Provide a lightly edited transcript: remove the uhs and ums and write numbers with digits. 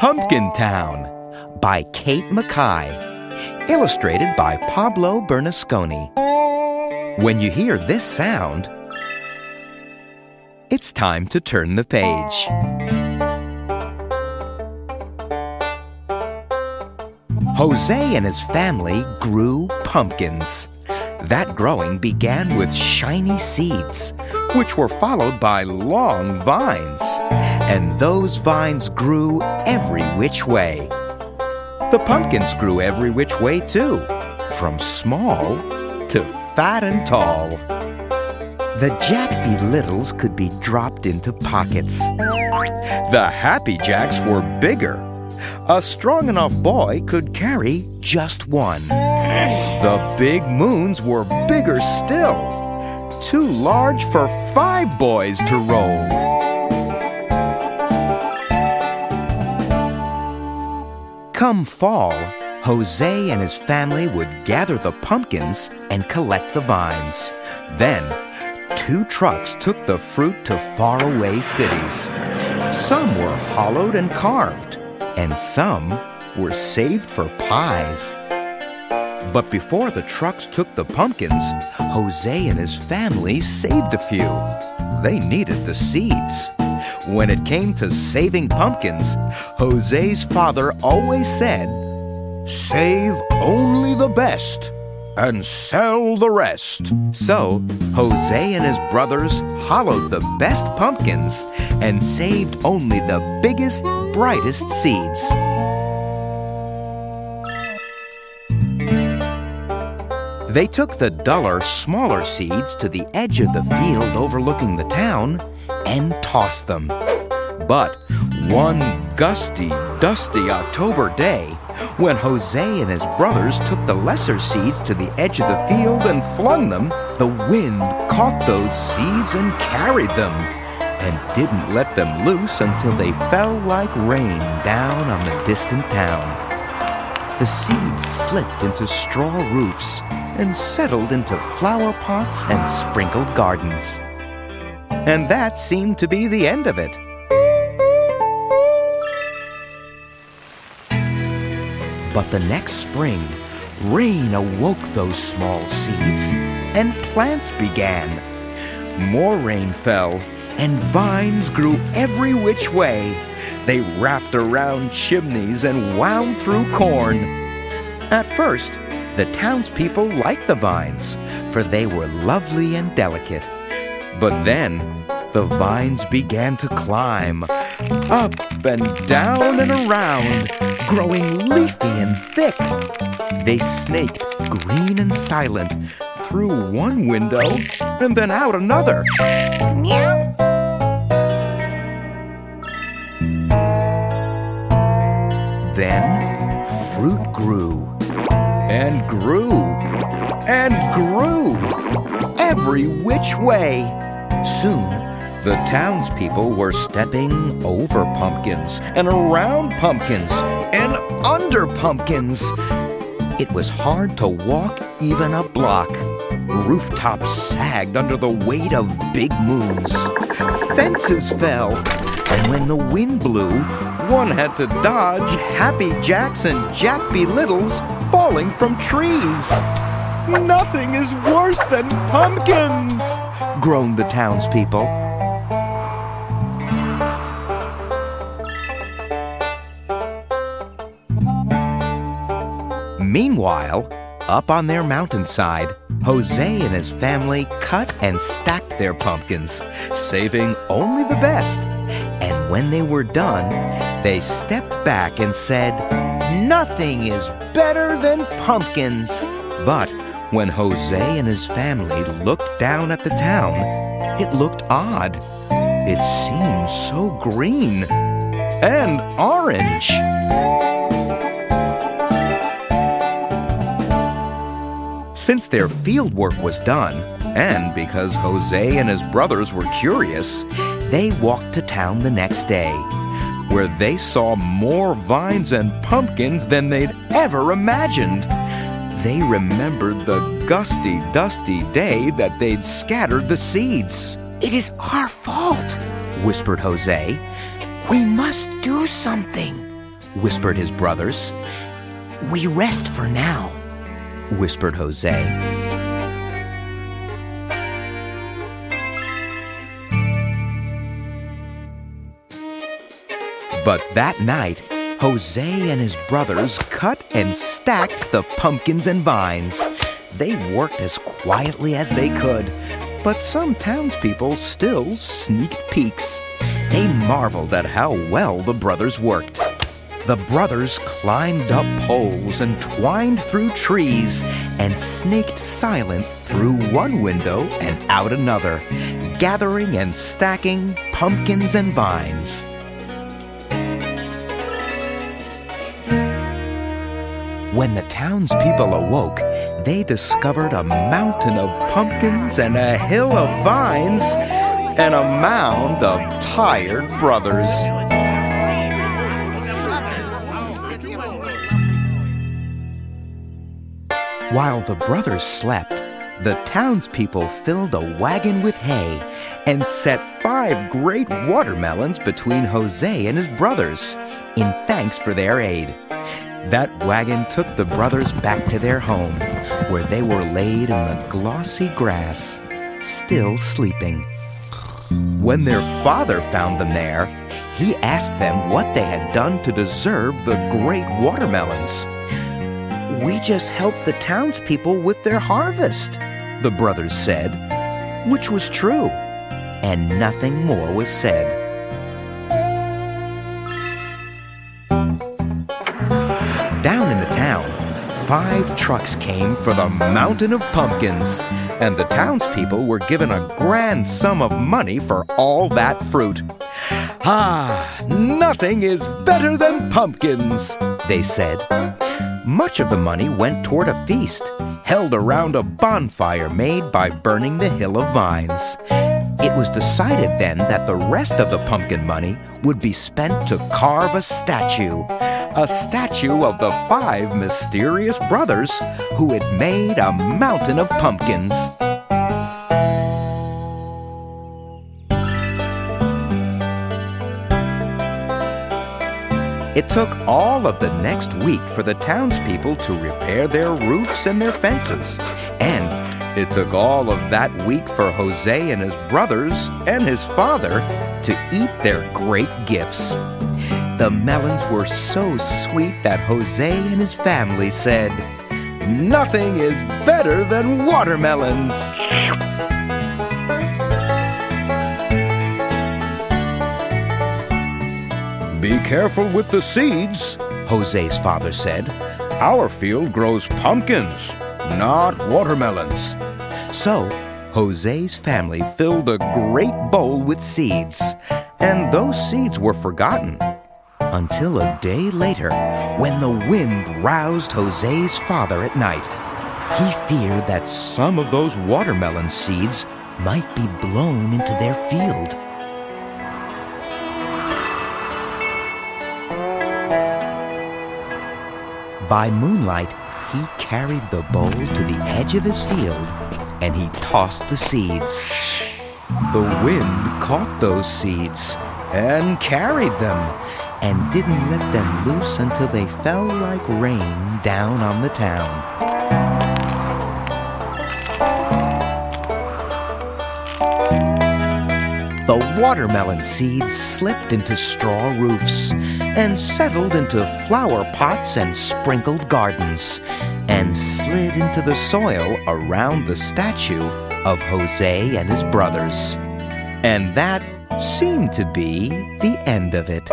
Pumpkin Town by Kate Mackay. Illustrated by Pablo Bernasconi. When you hear this sound, it's time to turn the page. Jose and his family grew pumpkins. That growing began with shiny seeds, which were followed by long vines. And those vines grew every which way. The pumpkins grew every which way too, from small to fat and tall. The Jack Be Littles could be dropped into pockets. The Happy Jacks were bigger. A strong enough boy could carry just one. The Big Moons were bigger still, too large for 5 boys to roll. Come fall, Jose and his family would gather the pumpkins and collect the vines. Then, 2 trucks took the fruit to faraway cities. Some were hollowed and carved, and some were saved for pies. But before the trucks took the pumpkins, Jose and his family saved a few. They needed the seeds. When it came to saving pumpkins, Jose's father always said, "Save only the best and sell the rest." So, Jose and his brothers hollowed the best pumpkins and saved only the biggest, brightest seeds. They took the duller, smaller seeds to the edge of the field overlooking the town and tossed them. But one gusty, dusty October day, when Jose and his brothers took the lesser seeds to the edge of the field and flung them, the wind caught those seeds and carried them, and didn't let them loose until they fell like rain down on the distant town. The seeds slipped into straw roofs and settled into flower pots and sprinkled gardens. And that seemed to be the end of it. But the next spring, rain awoke those small seeds, and plants began. More rain fell, and vines grew every which way. They wrapped around chimneys and wound through corn. At first, the townspeople liked the vines, for they were lovely and delicate. But then, the vines began to climb, up and down and around, growing leafy and thick. They snaked, green and silent, through one window and then out another. Meow. Then fruit grew and grew and grew every which way. Soon, the townspeople were stepping over pumpkins and around pumpkins and under pumpkins. It was hard to walk even a block. Rooftops sagged under the weight of big moons. Fences fell, and when the wind blew, one had to dodge Happy Jacks and Jack Be Littles falling from trees. "Nothing is worse than pumpkins," groaned the townspeople. Meanwhile, up on their mountainside, Jose and his family cut and stacked their pumpkins, saving only the best. And when they were done, they stepped back and said, "Nothing is better than pumpkins." But when Jose and his family looked down at the town, it looked odd. It seemed so green and orange. Since their field work was done, and because Jose and his brothers were curious, they walked to town the next day, where they saw more vines and pumpkins than they'd ever imagined. They remembered the gusty, dusty day that they'd scattered the seeds. "It is our fault," whispered Jose. "We must do something." whispered his brothers. "We rest for now," whispered Jose. But that night, Jose and his brothers cut and stacked the pumpkins and vines. They worked as quietly as they could, but some townspeople still sneaked peeks. They marveled at how well the brothers worked. The brothers climbed up poles and twined through trees and snaked silent through one window and out another, gathering and stacking pumpkins and vines. When the townspeople awoke, they discovered a mountain of pumpkins and a hill of vines and a mound of tired brothers. While the brothers slept, the townspeople filled a wagon with hay and set 5 great watermelons between Jose and his brothers in thanks for their aid. That wagon took the brothers back to their home, where they were laid in the glossy grass, still sleeping. When their father found them there, he asked them what they had done to deserve the great watermelons. "We just helped the townspeople with their harvest," the brothers said, which was true, and nothing more was said. Down in the town, 5 trucks came for the mountain of pumpkins, and the townspeople were given a grand sum of money for all that fruit. "Ah, nothing is better than pumpkins," they said. Much of the money went toward a feast, held around a bonfire made by burning the hill of vines. It was decided then that the rest of the pumpkin money would be spent to carve a statue of the 5 mysterious brothers who had made a mountain of pumpkins. It took all of the next week for the townspeople to repair their roofs and their fences, and it took all of that week for Jose and his brothers and his father to eat their great gifts. The melons were so sweet that Jose and his family said, "Nothing is better than watermelons." "Be careful with the seeds," Jose's father said. "Our field grows pumpkins, not watermelons." So Jose's family filled a great bowl with seeds, and those seeds were forgotten until a day later, when the wind roused Jose's father at night. He feared that some of those watermelon seeds might be blown into their field. By moonlight, he carried the bowl to the edge of his field, and he tossed the seeds. The wind caught those seeds and carried them, and didn't let them loose until they fell like rain down on the town. The watermelon seeds slipped into straw roofs and settled into flower pots and sprinkled gardens and slid into the soil around the statue of Jose and his brothers. And that seemed to be the end of it.